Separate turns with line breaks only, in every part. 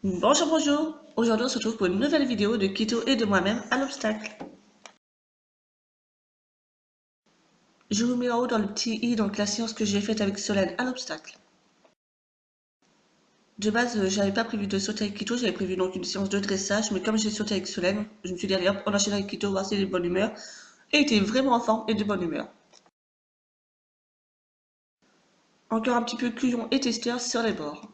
Bonjour, bonjour. Aujourd'hui, on se retrouve pour une nouvelle vidéo de Kito et de moi-même à l'obstacle. Je vous mets en haut dans le petit i, donc la séance que j'ai faite avec Solène à l'obstacle. De base, j'avais pas prévu de sauter avec Kito, j'avais prévu donc une séance de dressage, mais comme j'ai sauté avec Solène, je me suis dit, allez hop, on enchaîne avec Kito, voir s'il est de bonne humeur. Et il était vraiment en forme et de bonne humeur. Encore un petit peu couillon et testeur sur les bords.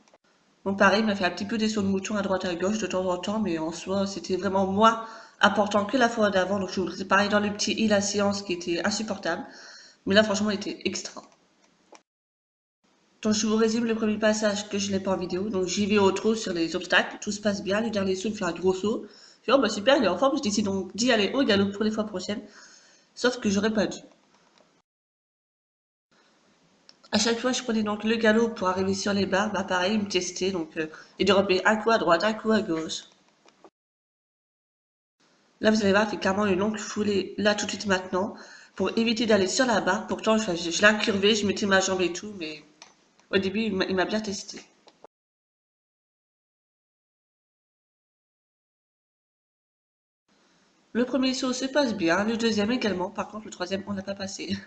Bon, pareil, il m'a fait un petit peu des sauts de mouton à droite et à gauche de temps en temps, mais en soi, c'était vraiment moins important que la fois d'avant, donc je vous faisais pareil dans le petit i, la séance qui était insupportable. Mais là, franchement, il était extra. Donc, je vous résume le premier passage que je n'ai pas en vidéo. Donc, j'y vais au trot sur les obstacles. Tout se passe bien. Le dernier saut, il me fait un gros saut. Je fais, oh, bah super, il est en forme. Je décide donc d'y aller au galop pour les fois prochaines. Sauf que j'aurais pas dû. À chaque fois, je prenais donc le galop pour arriver sur les barres. Bah, pareil, il me testait. Donc, il dérapait un coup à droite, un coup à gauche. Là, vous allez voir, il fait clairement une longue foulée là tout de suite maintenant pour éviter d'aller sur la barre. Pourtant, je l'ai incurvé, je mettais ma jambe et tout, mais au début, il m'a bien testé. Le premier saut se passe bien, le deuxième également, par contre le troisième on l'a pas passé.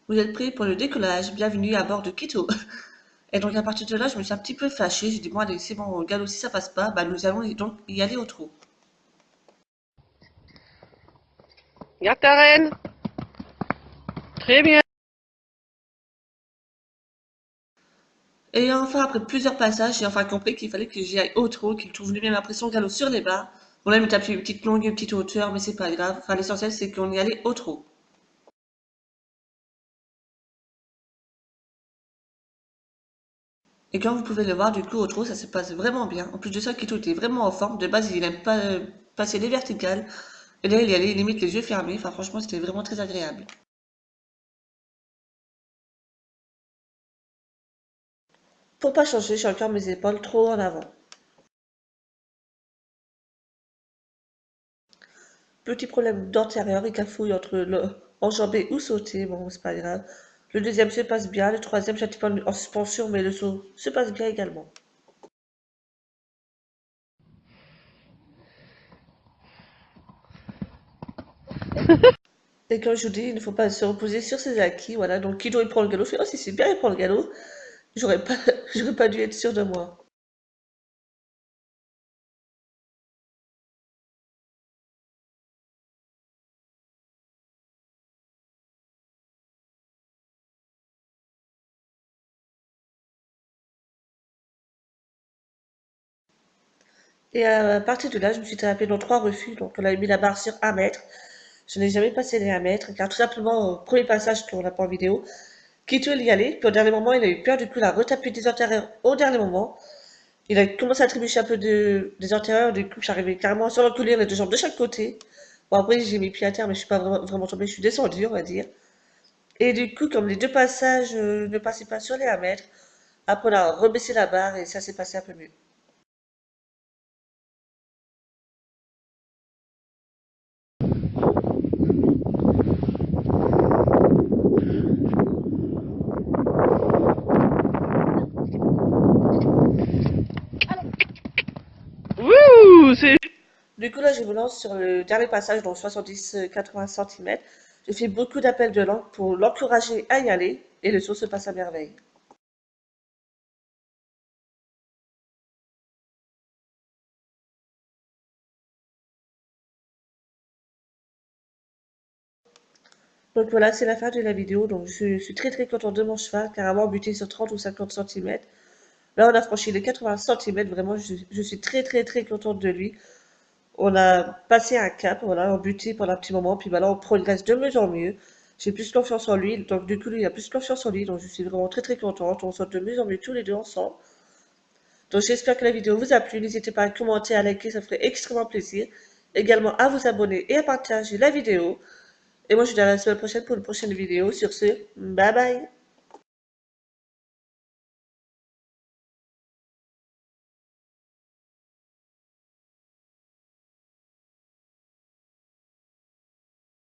Vous êtes prêts pour le décollage, bienvenue à bord de Quito. Et donc à partir de là je me suis un petit peu fâchée, j'ai dit bon allez c'est bon, au galop si ça passe pas, bah nous allons donc y aller au trot.
Garde ta reine. Très bien.
Et enfin après plusieurs passages j'ai enfin compris qu'il fallait que j'y aille au trot, qu'il trouve lui-même après son galop sur les barres. Bon là il me tape une petite longue, une petite hauteur, mais c'est pas grave, enfin l'essentiel c'est qu'on y allait au trot. Et comme vous pouvez le voir, du coup, au trot, ça se passe vraiment bien. En plus de ça, Kito était vraiment en forme. De base, il n'aime pas passer les verticales. Et là, il y allait limite les yeux fermés. Enfin, franchement, c'était vraiment très agréable. Pour pas changer, j'ai encore mes épaules trop en avant. Petit problème d'antérieur et cafouille entre le enjambé ou sauter. Bon, c'est pas grave. Le deuxième se passe bien. Le troisième, j'ai un petit peu en suspension, mais le saut se passe bien également. Et comme je vous dis, il ne faut pas se reposer sur ses acquis. Voilà, donc Kito, il prend le galop. Je fais, oh, si c'est bien, il prend le galop. J'aurais pas, j'aurais pas dû être sûr de moi. Et à partir de là, je me suis tapée dans 3 refus. Donc, on avait mis la barre sur 1 mètre. Je n'ai jamais passé les 1 mètre, car tout simplement, au premier passage qu'on n'a pas en vidéo, Kito il y allait, puis au dernier moment, il a eu peur, du coup, il a retapé des antérieurs au dernier moment. Il a commencé à trébucher un peu des antérieurs, du coup, j'arrivais carrément sur l'encolure, les deux jambes de chaque côté. Bon, après, j'ai mis pied à terre, mais je suis pas vraiment tombée, je suis descendue, on va dire. Et du coup, comme les deux passages ne passaient pas sur les 1 mètre, après, on a rebaissé la barre et ça s'est passé un peu mieux.
Wouh, c'est...
Du coup, là, je me lance sur le dernier passage, donc 70-80 cm. J'ai fait beaucoup d'appels de langue pour l'encourager à y aller, et le saut se passe à merveille. Donc voilà, c'est la fin de la vidéo. Donc je suis très très contente de mon cheval, carrément buté sur 30 ou 50 cm. Là, on a franchi les 80 cm, vraiment, je suis très très très contente de lui. On a passé un cap, voilà, on buté pendant un petit moment, puis voilà, on progresse de mieux en mieux. J'ai plus confiance en lui, donc du coup, lui, il a plus confiance en lui, donc je suis vraiment très très contente. On saute de mieux en mieux tous les deux ensemble. Donc j'espère que la vidéo vous a plu. N'hésitez pas à commenter, à liker, ça ferait extrêmement plaisir. Également à vous abonner et à partager la vidéo. Et moi je vous dis à la semaine prochaine pour une prochaine vidéo. Sur ce, bye bye.